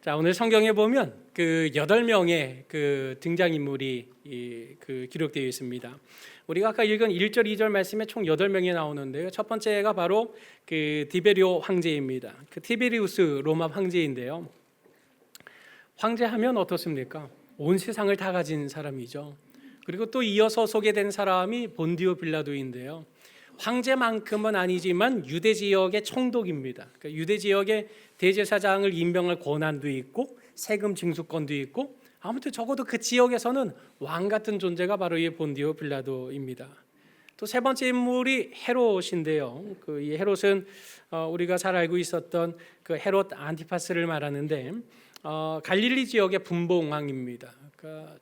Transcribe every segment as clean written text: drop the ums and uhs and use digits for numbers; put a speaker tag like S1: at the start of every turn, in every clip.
S1: 자, 오늘 성경에 보면 그 8명의 그 등장인물이 기록되어 있습니다. 우리가 아까 읽은 1절, 2절 말씀에 총 8명이 나오는데요. 첫 번째가 바로 그 디베리오 황제입니다. 그 티베리우스 로마 황제인데요. 황제하면 어떻습니까? 온 세상을 다 가진 사람이죠. 그리고 또 이어서 소개된 사람이 본디오 빌라도인데요. 황제만큼은 아니지만 유대 지역의 총독입니다. 그러니까 유대 지역의 대제사장을 임명할 권한도 있고 세금 징수권도 있고, 아무튼 적어도 그 지역에서는 왕 같은 존재가 바로 이 본디오 빌라도입니다. 또 세 번째 인물이 헤롯인데요. 이 헤롯은 우리가 잘 알고 있었던 그 헤롯 안티파스를 말하는데 갈릴리 지역의 분봉왕입니다. 그러니까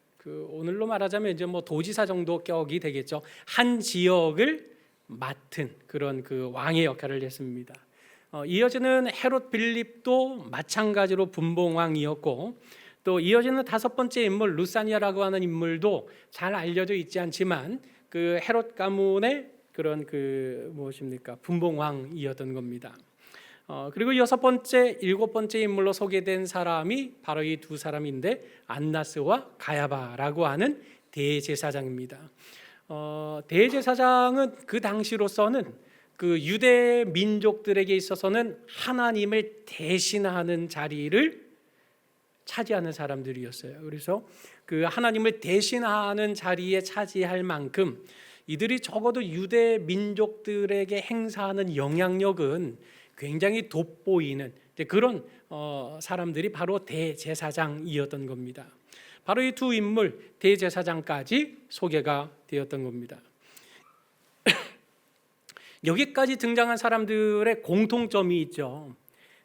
S1: 오늘로 말하자면 이제 뭐 도지사 정도 격이 되겠죠. 한 지역을 맡은 그런 그 왕의 역할을 했습니다. 이어지는 헤롯 빌립도 마찬가지로 분봉왕이었고, 또 이어지는 다섯 번째 인물 루사니아라고 하는 인물도 잘 알려져 있지 않지만 그 헤롯 가문의 그런 무엇입니까? 분봉왕이었던 겁니다. 그리고 여섯 번째, 일곱 번째 인물로 소개된 사람이 바로 이 두 사람인데 안나스와 가야바라고 하는 대제사장입니다. 대제사장은 그 당시로서는 그 유대 민족들에게 있어서는 하나님을 대신하는 자리를 차지하는 사람들이었어요. 그래서 그 하나님을 대신하는 자리에 차지할 만큼 이들이 적어도 유대 민족들에게 행사하는 영향력은 굉장히 돋보이는 그런 사람들이 바로 대제사장이었던 겁니다. 바로 이 두 인물 대제사장까지 소개가 되었던 겁니다. 여기까지 등장한 사람들의 공통점이 있죠.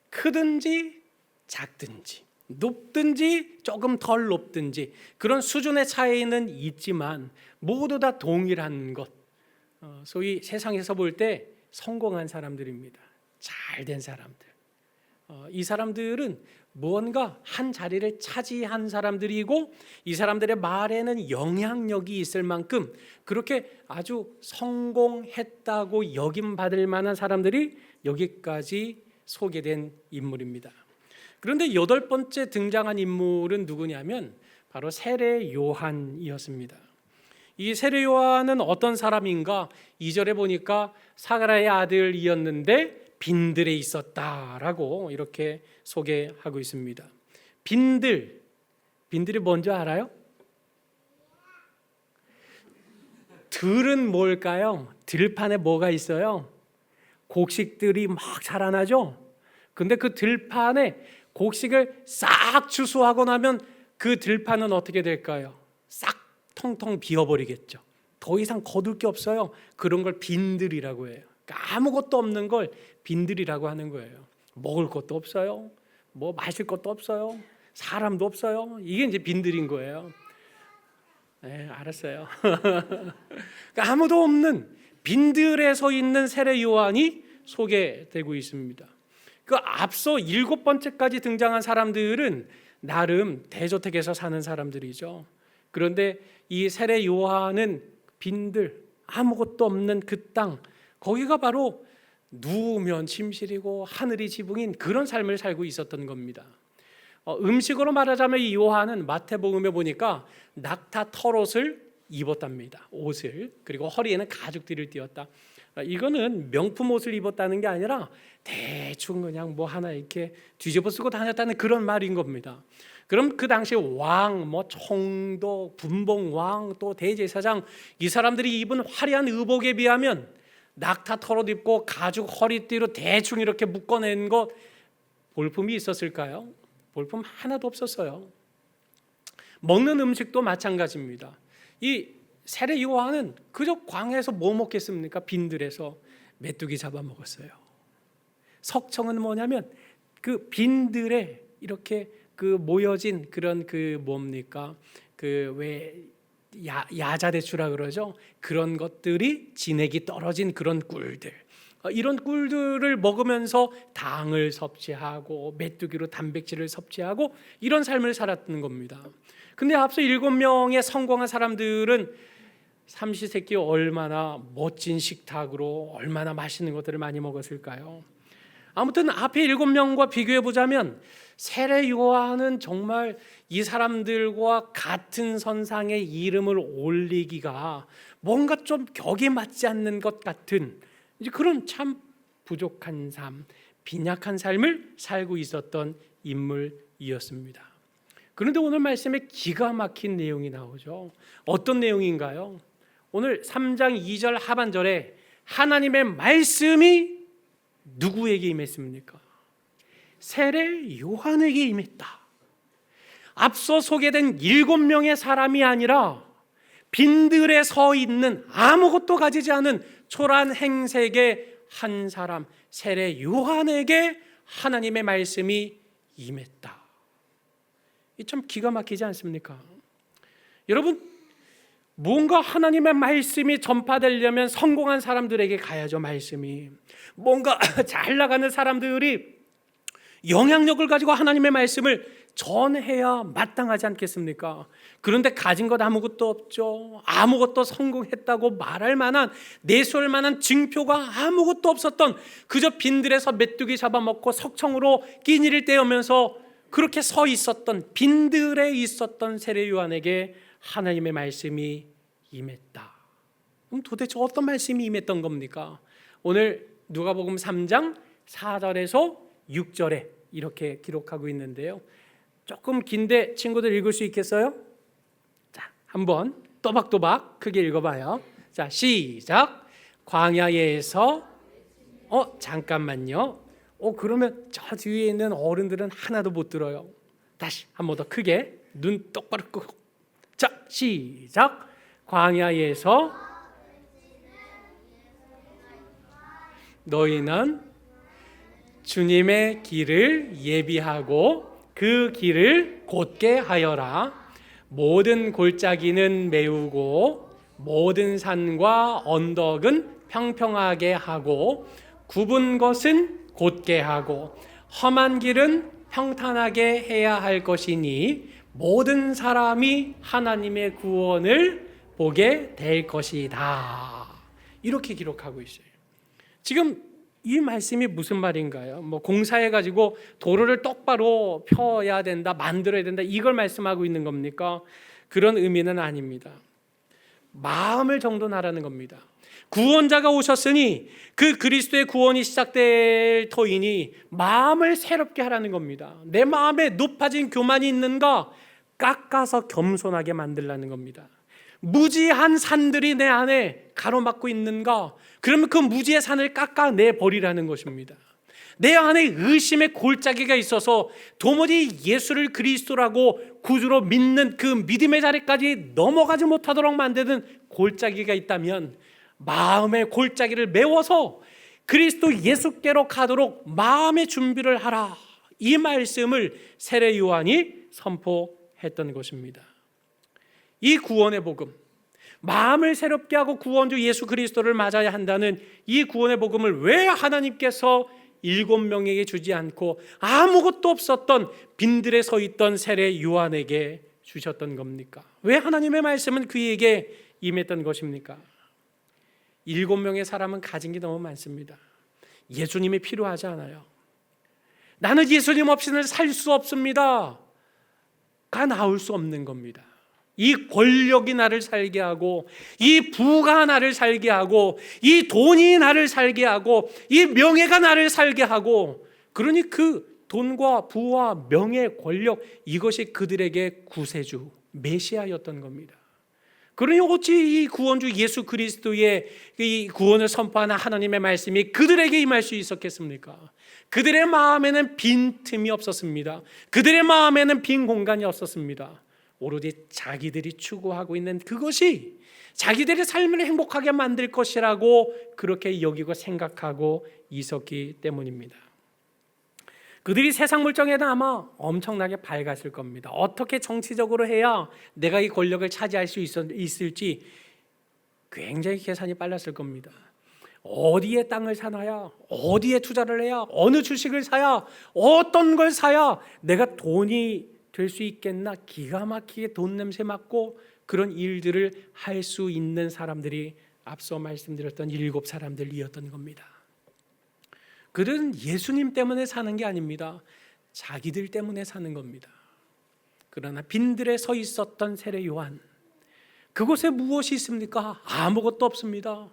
S1: 크든지 작든지 높든지 조금 덜 높든지 그런 수준의 차이는 있지만 모두 다 동일한 것, 소위 세상에서 볼 때 성공한 사람들입니다. 잘된 사람들. 이 사람들은 무언가 한 자리를 차지한 사람들이고 이 사람들의 말에는 영향력이 있을 만큼 그렇게 아주 성공했다고 여김받을 만한 사람들이 여기까지 소개된 인물입니다. 그런데 여덟 번째 등장한 인물은 누구냐면 바로 세례 요한이었습니다. 이 세례 요한은 어떤 사람인가? 2절에 보니까 사가랴의 아들이었는데 빈들에 있었다라고 이렇게 소개하고 있습니다. 빈들이 뭔지 알아요? 들은 뭘까요? 들판에 뭐가 있어요? 곡식들이 막 자라나죠. 근데 그 들판에 곡식을 싹 추수하고 나면 그 들판은 어떻게 될까요? 싹 텅텅 비어버리겠죠. 더 이상 거둘 게 없어요. 그런 걸 빈들이라고 해요. 그러니까 아무것도 없는 걸 빈들이라고 하는 거예요. 먹을 것도 없어요. 뭐 마실 것도 없어요. 사람도 없어요. 이게 이제 빈들인 거예요. 네, 알았어요. 그러니까 아무도 없는 빈들에 서 있는 세례 요한이 소개되고 있습니다. 그 앞서 일곱 번째까지 등장한 사람들은 나름 대저택에서 사는 사람들이죠. 그런데 이 세례 요한은 빈들, 아무것도 없는 그 땅, 거기가 바로 누우면 침실이고 하늘이 지붕인 그런 삶을 살고 있었던 겁니다. 음식으로 말하자면 이 요한은 마태복음에 보니까 낙타 털옷을 입었답니다. 옷을. 그리고 허리에는 가죽띠를 띄었다. 이거는 명품 옷을 입었다는 게 아니라 대충 그냥 뭐 하나 이렇게 뒤집어 쓰고 다녔다는 그런 말인 겁니다. 그럼 그 당시 왕, 뭐 총독, 분봉왕, 또 대제사장, 이 사람들이 입은 화려한 의복에 비하면 낙타 털옷 입고 가죽 허리띠로 대충 이렇게 묶어낸 것 볼품이 있었을까요? 볼품 하나도 없었어요. 먹는 음식도 마찬가지입니다. 이 세례 요한은 그저 광야에서 뭐 먹겠습니까? 빈들에서 메뚜기 잡아 먹었어요. 석청은 뭐냐면 그 빈들에 이렇게 모여진 그런 뭡니까? 왜 야자대추라 그러죠. 그런 것들이 진액이 떨어진 그런 꿀들, 이런 꿀들을 먹으면서 당을 섭취하고 메뚜기로 단백질을 섭취하고 이런 삶을 살았던 겁니다. 근데 앞서 7명의 성공한 사람들은 삼시세끼 얼마나 멋진 식탁으로 얼마나 맛있는 것들을 많이 먹었을까요? 아무튼 앞에 7명과 비교해 보자면 세례 요한은 정말 이 사람들과 같은 선상에 이름을 올리기가 뭔가 좀 격이 맞지 않는 것 같은 이제 그런 참 부족한 삶, 빈약한 삶을 살고 있었던 인물이었습니다. 그런데 오늘 말씀에 기가 막힌 내용이 나오죠. 어떤 내용인가요? 오늘 3장 2절 하반절에 하나님의 말씀이 누구에게 임했습니까? 세례 요한에게 임했다. 앞서 소개된 7명의 사람이 아니라 빈들에 서 있는 아무것도 가지지 않은 초라한 행색의 한 사람, 세례 요한에게 하나님의 말씀이 임했다. 이 참 기가 막히지 않습니까? 여러분, 뭔가 하나님의 말씀이 전파되려면 성공한 사람들에게 가야죠. 말씀이 뭔가 잘 나가는 사람들이 영향력을 가지고 하나님의 말씀을 전해야 마땅하지 않겠습니까? 그런데 가진 것 아무것도 없죠. 아무것도 성공했다고 말할 만한, 내세울 만한 증표가 아무것도 없었던, 그저 빈들에서 메뚜기 잡아먹고 석청으로 끼니를 때우면서 그렇게 서 있었던, 빈들에 있었던 세례 요한에게 하나님의 말씀이 임했다. 그럼 도대체 어떤 말씀이 임했던 겁니까? 오늘 누가복음 3장 4절에서 6절에 이렇게 기록하고 있는데요. 조금 긴데 친구들 읽을 수 있겠어요? 자, 한번 또박또박 크게 읽어봐요. 자, 시작. 광야에서 잠깐만요. 그러면 저 뒤에 있는 어른들은 하나도 못 들어요. 다시 한 번 더 크게 눈 똑바로 끄고. 자, 시작. 광야에서 너희는 주님의 길을 예비하고 그 길을 곧게 하여라. 모든 골짜기는 메우고 모든 산과 언덕은 평평하게 하고 굽은 것은 곧게 하고 험한 길은 평탄하게 해야 할 것이니 모든 사람이 하나님의 구원을 보게 될 것이다. 이렇게 기록하고 있어요. 지금 이 말씀이 무슨 말인가요? 공사해가지고 도로를 똑바로 펴야 된다, 만들어야 된다, 이걸 말씀하고 있는 겁니까? 그런 의미는 아닙니다. 마음을 정돈하라는 겁니다. 구원자가 오셨으니 그 그리스도의 구원이 시작될 터이니 마음을 새롭게 하라는 겁니다. 내 마음에 높아진 교만이 있는가? 깎아서 겸손하게 만들라는 겁니다. 무지한 산들이 내 안에 가로막고 있는가? 그러면 그 무지의 산을 깎아내 버리라는 것입니다. 내 안에 의심의 골짜기가 있어서 도무지 예수를 그리스도라고 구주로 믿는 그 믿음의 자리까지 넘어가지 못하도록 만드는 골짜기가 있다면 마음의 골짜기를 메워서 그리스도 예수께로 가도록 마음의 준비를 하라. 이 말씀을 세례 요한이 선포했던 것입니다. 이 구원의 복음, 마음을 새롭게 하고 구원주 예수 그리스도를 맞아야 한다는 이 구원의 복음을 왜 하나님께서 7명에게 주지 않고 아무것도 없었던 빈들에 서 있던 세례 요한에게 주셨던 겁니까? 왜 하나님의 말씀은 그에게 임했던 것입니까? 7명의 사람은 가진 게 너무 많습니다. 예수님이 필요하지 않아요. 나는 예수님 없이는 살 수 없습니다 가 나올 수 없는 겁니다. 이 권력이 나를 살게 하고 이 부가 나를 살게 하고 이 돈이 나를 살게 하고 이 명예가 나를 살게 하고, 그러니 그 돈과 부와 명예, 권력, 이것이 그들에게 구세주, 메시아였던 겁니다. 그러니 어찌 이 구원주 예수 그리스도의 이 구원을 선포하는 하나님의 말씀이 그들에게 임할 수 있었겠습니까? 그들의 마음에는 빈 틈이 없었습니다. 그들의 마음에는 빈 공간이 없었습니다. 오로지 자기들이 추구하고 있는 그것이 자기들의 삶을 행복하게 만들 것이라고 그렇게 여기고 생각하고 있었기 때문입니다. 그들이 세상 물정에는 아마 엄청나게 밝았을 겁니다. 어떻게 정치적으로 해야 내가 이 권력을 차지할 수 있을지 굉장히 계산이 빨랐을 겁니다. 어디에 땅을 사놔야, 어디에 투자를 해야, 어느 주식을 사야, 어떤 걸 사야 내가 돈이 될 수 있겠나, 기가 막히게 돈 냄새 맡고 그런 일들을 할 수 있는 사람들이 앞서 말씀드렸던 7 사람들이었던 겁니다. 그들은 예수님 때문에 사는 게 아닙니다. 자기들 때문에 사는 겁니다. 그러나 빈들에 서 있었던 세례 요한, 그곳에 무엇이 있습니까? 아무것도 없습니다.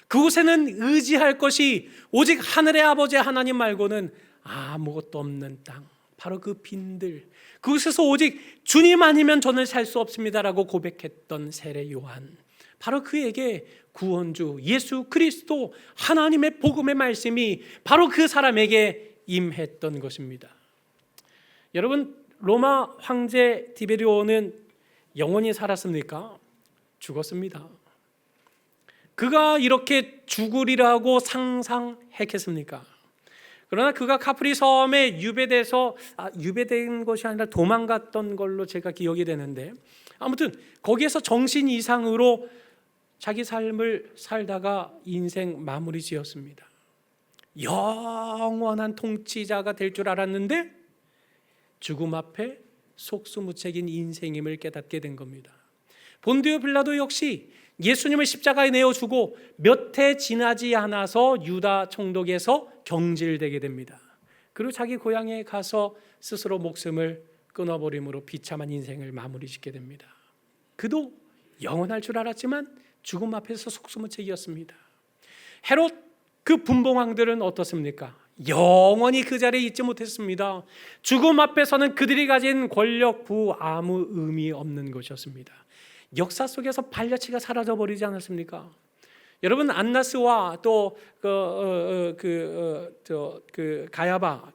S1: 그곳에는 의지할 것이 오직 하늘의 아버지 하나님 말고는 아무것도 없는 땅, 바로 그 빈들, 그곳에서 오직 주님 아니면 저는 살 수 없습니다라고 고백했던 세례 요한, 바로 그에게 구원주 예수 그리스도 하나님의 복음의 말씀이 바로 그 사람에게 임했던 것입니다. 여러분, 로마 황제 디베리오는 영원히 살았습니까? 죽었습니다. 그가 이렇게 죽으리라고 상상했겠습니까? 그러나 그가 카프리 섬에 유배된 것이 아니라 도망갔던 걸로 제가 기억이 되는데, 아무튼 거기에서 정신 이상으로 자기 삶을 살다가 인생 마무리 지었습니다. 영원한 통치자가 될 줄 알았는데 죽음 앞에 속수무책인 인생임을 깨닫게 된 겁니다. 본디오 빌라도 역시 예수님을 십자가에 내어주고 몇 해 지나지 않아서 유다 총독에서 경질되게 됩니다. 그리고 자기 고향에 가서 스스로 목숨을 끊어버림으로 비참한 인생을 마무리 짓게 됩니다. 그도 영원할 줄 알았지만 죽음 앞에서 속수무책이었습니다. 헤롯 그 분봉왕들은 어떻습니까? 영원히 그 자리에 있지 못했습니다. 죽음 앞에서는 그들이 가진 권력, 부 아무 의미 없는 것이었습니다. 역사 속에서 발자취가 사라져버리지 않았습니까? 여러분, 안나스와 또 가야바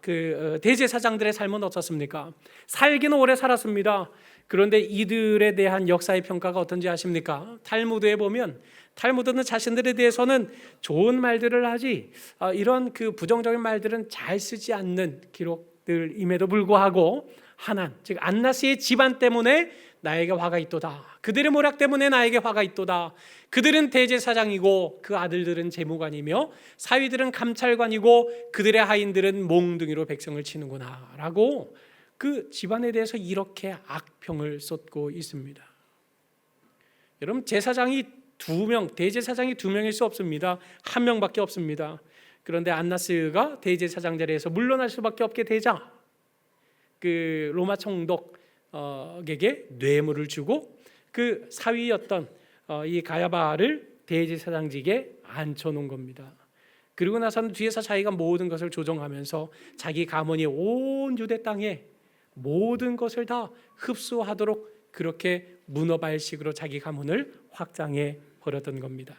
S1: 대제사장들의 삶은 어떻습니까? 살기는 오래 살았습니다. 그런데 이들에 대한 역사의 평가가 어떤지 아십니까? 탈무드에 보면 탈무드는 자신들에 대해서는 좋은 말들을 하지 이런 그 부정적인 말들은 잘 쓰지 않는 기록들임에도 불구하고 하난, 즉 안나스의 집안 때문에 나에게 화가 있도다. 그들의 모략 때문에 나에게 화가 있도다. 그들은 대제사장이고 그 아들들은 재무관이며 사위들은 감찰관이고 그들의 하인들은 몽둥이로 백성을 치는구나 라고 그 집안에 대해서 이렇게 악평을 쏟고 있습니다. 여러분, 제사장이 2명, 대제사장이 2명일 수 없습니다. 1명밖에 없습니다. 그런데 안나스가 대제사장 자리에서 물러날 수밖에 없게 되자 그 로마 총독에게 뇌물을 주고 그 사위였던 이 가야바를 대제사장직에 앉혀놓은 겁니다. 그리고 나서는 뒤에서 자기가 모든 것을 조정하면서 자기 가문이 온 유대 땅에 모든 것을 다 흡수하도록 그렇게 문어발식으로 자기 가문을 확장해 버렸던 겁니다.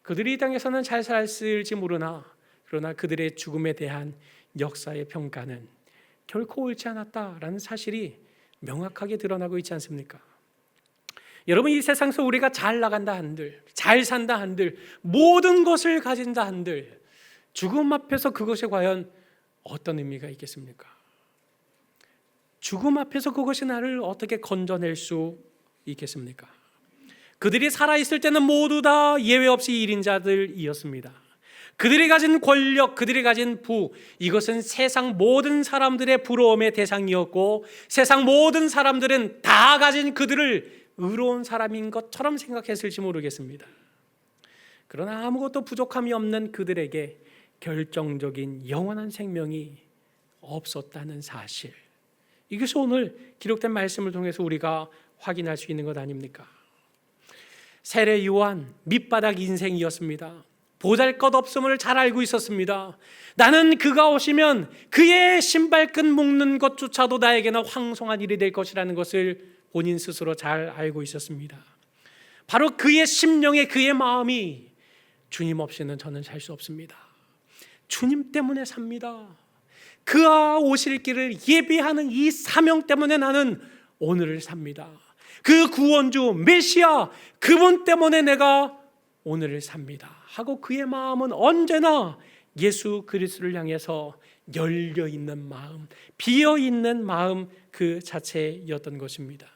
S1: 그들이 이 땅에서는 잘 살았을지 모르나 그러나 그들의 죽음에 대한 역사의 평가는 결코 옳지 않았다라는 사실이 명확하게 드러나고 있지 않습니까? 여러분, 이 세상에서 우리가 잘 나간다 한들, 잘 산다 한들, 모든 것을 가진다 한들 죽음 앞에서 그것이 과연 어떤 의미가 있겠습니까? 죽음 앞에서 그것이 나를 어떻게 건져낼 수 있겠습니까? 그들이 살아있을 때는 모두 다 예외 없이 1인자들이었습니다. 그들이 가진 권력, 그들이 가진 부, 이것은 세상 모든 사람들의 부러움의 대상이었고 세상 모든 사람들은 다 가진 그들을 의로운 사람인 것처럼 생각했을지 모르겠습니다. 그러나 아무것도 부족함이 없는 그들에게 결정적인 영원한 생명이 없었다는 사실, 이것이 오늘 기록된 말씀을 통해서 우리가 확인할 수 있는 것 아닙니까? 세례 요한 밑바닥 인생이었습니다. 보잘것없음을 잘 알고 있었습니다. 나는 그가 오시면 그의 신발끈 묶는 것조차도 나에게는 황송한 일이 될 것이라는 것을 본인 스스로 잘 알고 있었습니다. 바로 그의 심령에 그의 마음이 주님 없이는 저는 살 수 없습니다. 주님 때문에 삽니다. 그가 오실 길을 예비하는 이 사명 때문에 나는 오늘을 삽니다. 그 구원주 메시아 그분 때문에 내가 오늘을 삽니다 하고 그의 마음은 언제나 예수 그리스도를 향해서 열려있는 마음, 비어있는 마음 그 자체였던 것입니다.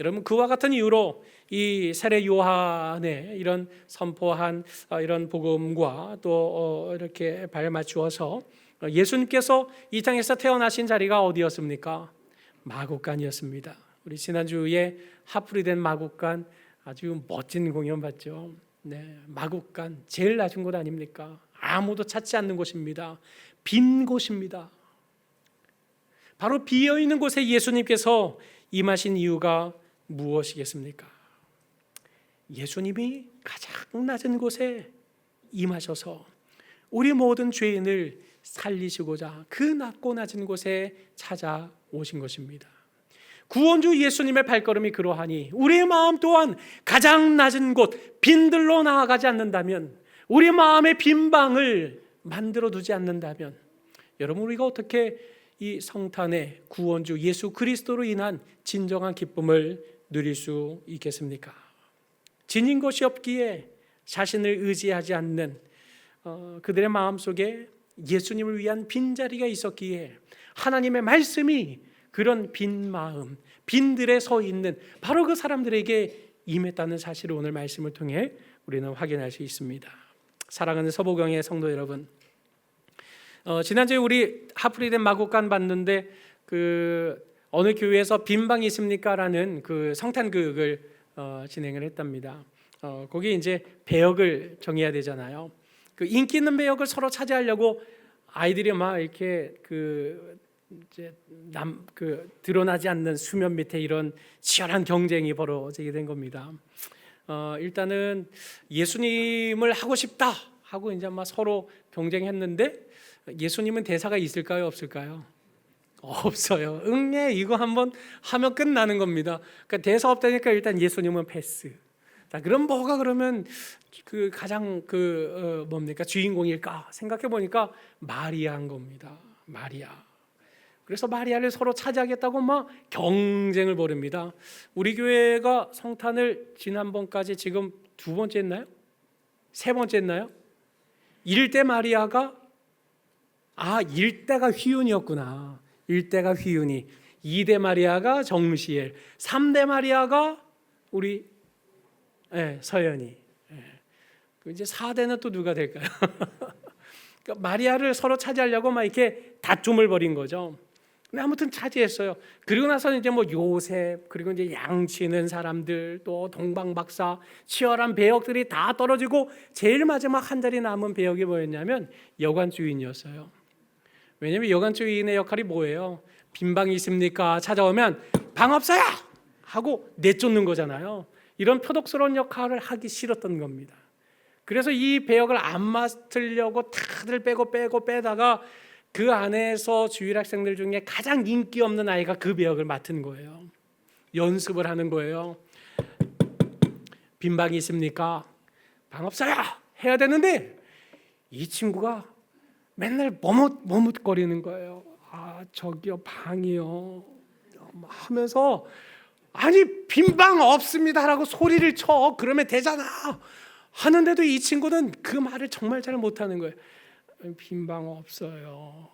S1: 여러분, 그와 같은 이유로 이 세례 요한의 이런 선포한 이런 복음과 또 이렇게 발맞추어서 예수님께서 이 땅에서 태어나신 자리가 어디였습니까? 마국간이었습니다. 우리 지난주에 하풀이 된 마국간 아주 멋진 공연 봤죠. 네, 마국간 제일 낮은 곳 아닙니까? 아무도 찾지 않는 곳입니다. 빈 곳입니다. 바로 비어있는 곳에 예수님께서 임하신 이유가 무엇이겠습니까? 예수님이 가장 낮은 곳에 임하셔서 우리 모든 죄인을 살리시고자 그 낮고 낮은 곳에 찾아오신 것입니다. 구원주 예수님의 발걸음이 그러하니 우리의 마음 또한 가장 낮은 곳 빈들로 나아가지 않는다면, 우리 마음의 빈 방을 만들어 두지 않는다면, 여러분 우리가 어떻게 이 성탄의 구원주 예수 그리스도로 인한 진정한 기쁨을 누릴 수 있겠습니까? 지닌 것이 없기에 자신을 의지하지 않는 그들의 마음속에 예수님을 위한 빈자리가 있었기에 하나님의 말씀이 그런 빈 마음, 빈들에 서 있는 바로 그 사람들에게 임했다는 사실을 오늘 말씀을 통해 우리는 확인할 수 있습니다. 사랑하는 서보경의 성도 여러분, 지난주에 우리 하프리된 마곡간 봤는데 그 어느 교회에서 빈 방이 있습니까? 라는 그 성탄교육을 진행을 했답니다. 거기 이제 배역을 정해야 되잖아요. 그 인기 있는 배역을 서로 차지하려고 아이들이 막 이렇게 이제 드러나지 않는 수면 밑에 이런 치열한 경쟁이 벌어지게 된 겁니다. 일단은 예수님을 하고 싶다 하고 이제 막 서로 경쟁했는데, 예수님은 대사가 있을까요, 없을까요? 없어요. 응애 이거 한번 하면 끝나는 겁니다. 그러니까 대사 없다니까 일단 예수님은 패스. 자, 그럼 뭐가 그러면 그 가장 뭡니까 주인공일까 생각해 보니까 마리아인 겁니다. 마리아. 그래서 마리아를 서로 차지하겠다고 막 경쟁을 벌입니다. 우리 교회가 성탄을 지난번까지 지금 2번째 했나요? 3번째 했나요? 1대 마리아가 1대가 휘윤이었구나. 1대가 휘윤이, 2대 마리아가 정시엘, 3대 마리아가 우리 서연이. 이제 4대는 또 누가 될까요? 그러니까 마리아를 서로 차지하려고 막 이렇게 다툼을 벌인 거죠. 근데 아무튼 차지했어요. 그리고 나서는 이제 뭐 요셉, 그리고 이제 양치는 사람들, 또 동방박사, 치열한 배역들이 다 떨어지고 제일 마지막 한 자리 남은 배역이 뭐였냐면 여관주인이었어요. 왜냐하면 여관주인의 역할이 뭐예요? 빈방이 있습니까? 찾아오면 방 없어요! 하고 내쫓는 거잖아요. 이런 표독스러운 역할을 하기 싫었던 겁니다. 그래서 이 배역을 안 맡으려고 다들 빼고 빼다가 그 안에서 주일 학생들 중에 가장 인기 없는 아이가 그 배역을 맡은 거예요. 연습을 하는 거예요. 빈방이 있습니까? 방 없어요! 해야 되는데 이 친구가 맨날 머뭇거리는 거예요. 저기요 방이요 하면서, 아니 빈방 없습니다라고 소리를 쳐. 그러면 되잖아 하는데도 이 친구는 그 말을 정말 잘 못하는 거예요. 빈방 없어요.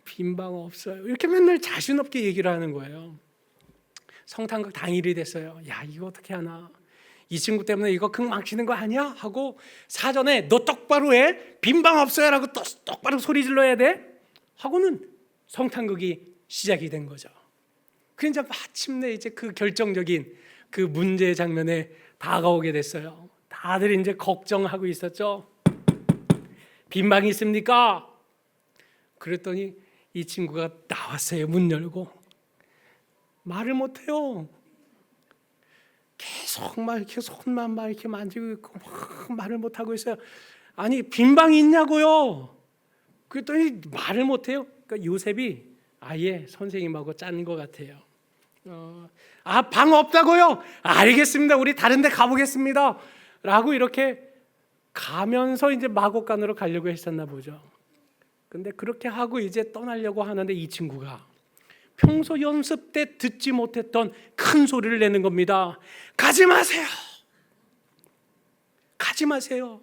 S1: 빈방 없어요. 이렇게 맨날 자신 없게 얘기를 하는 거예요. 성탄극 당일이 됐어요. 야 이거 어떻게 하나, 이 친구 때문에 이거 극 망치는 거 아니야? 하고 사전에 너 똑바로 해, 빈방 없어요 라고 똑바로 소리 질러야 돼 하고는 성탄극이 시작이 된 거죠. 그 이제 마침내 이제 그 결정적인 그 문제 장면에 다가오게 됐어요. 다들 이제 걱정하고 있었죠. 빈방이 있습니까? 그랬더니 이 친구가 나왔어요. 문 열고 말을 못해요. 계속 막 이렇게 손만 막 이렇게 만지고 있고 막 말을 못하고 있어요. 아니 빈방이 있냐고요? 그랬더니 말을 못해요. 그러니까 요셉이 아예 선생님하고 짠 것 같아요. 방 없다고요? 알겠습니다. 우리 다른 데 가보겠습니다 라고 이렇게 가면서 이제 마곡간으로 가려고 했었나 보죠. 근데 그렇게 하고 이제 떠나려고 하는데 이 친구가 평소 연습 때 듣지 못했던 큰 소리를 내는 겁니다. 가지 마세요. 가지 마세요.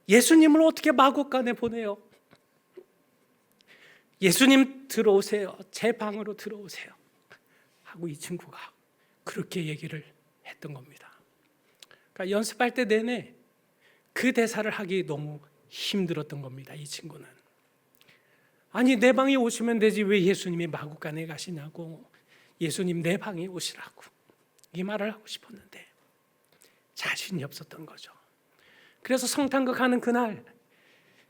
S1: 예수님을 어떻게 마곡간에 보내요? 예수님 들어오세요. 제 방으로 들어오세요 하고 이 친구가 그렇게 얘기를 했던 겁니다. 그러니까 연습할 때 내내 그 대사를 하기 너무 힘들었던 겁니다. 이 친구는. 아니 내 방에 오시면 되지 왜 예수님이 마곡간에 가시냐고, 예수님 내 방에 오시라고 이 말을 하고 싶었는데 자신이 없었던 거죠. 그래서 성탄극 하는 그날,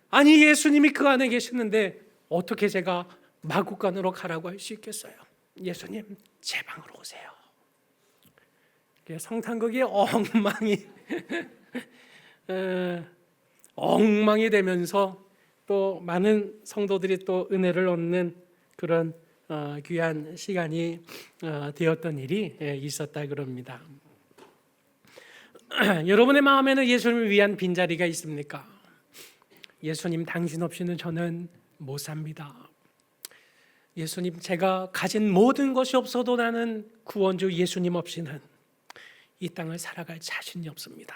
S1: 아니 예수님이 그 안에 계시는데 어떻게 제가 마구간으로 가라고 할 수 있겠어요? 예수님 제 방으로 오세요. 성탄극이 엉망이 되면서 또 많은 성도들이 또 은혜를 얻는 그런 귀한 시간이 되었던 일이 있었다 그럽니다. 여러분의 마음에는 예수님을 위한 빈자리가 있습니까? 예수님 당신 없이는 저는 못 삽니다. 예수님, 제가 가진 모든 것이 없어도 나는 구원주 예수님 없이는 이 땅을 살아갈 자신이 없습니다.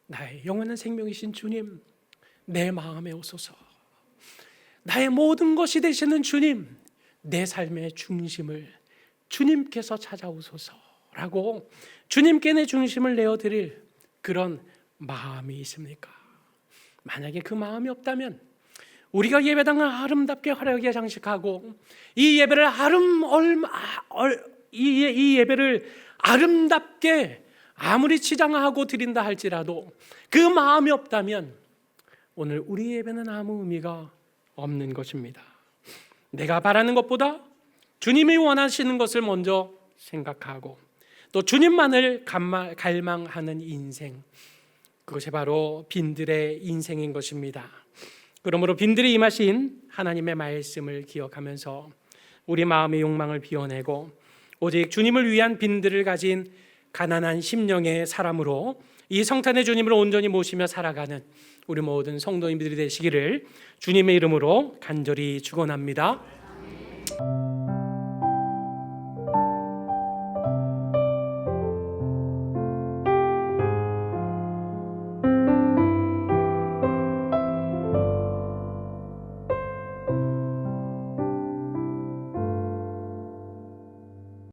S1: 나의 영원한 생명이신 주님, 내 마음에 오소서. 나의 모든 것이 되시는 주님, 내 삶의 중심을 주님께서 찾아오소서라고 주님께 내 중심을 내어드릴 그런 마음이 있습니까? 만약에 그 마음이 없다면 우리가 예배당을 아름답게 화려하게 장식하고 이 예배를 이 예배를 아름답게 아무리 치장하고 드린다 할지라도 그 마음이 없다면 오늘 우리 예배는 아무 의미가 없는 것입니다. 내가 바라는 것보다 주님이 원하시는 것을 먼저 생각하고 또 주님만을 갈망하는 인생, 그것이 바로 빈들의 인생인 것입니다. 그러므로 빈들이 임하신 하나님의 말씀을 기억하면서 우리 마음의 욕망을 비워내고 오직 주님을 위한 빈들을 가진 가난한 심령의 사람으로 이 성탄의 주님을 온전히 모시며 살아가는 우리 모든 성도님들이 되시기를 주님의 이름으로 간절히 축원합니다.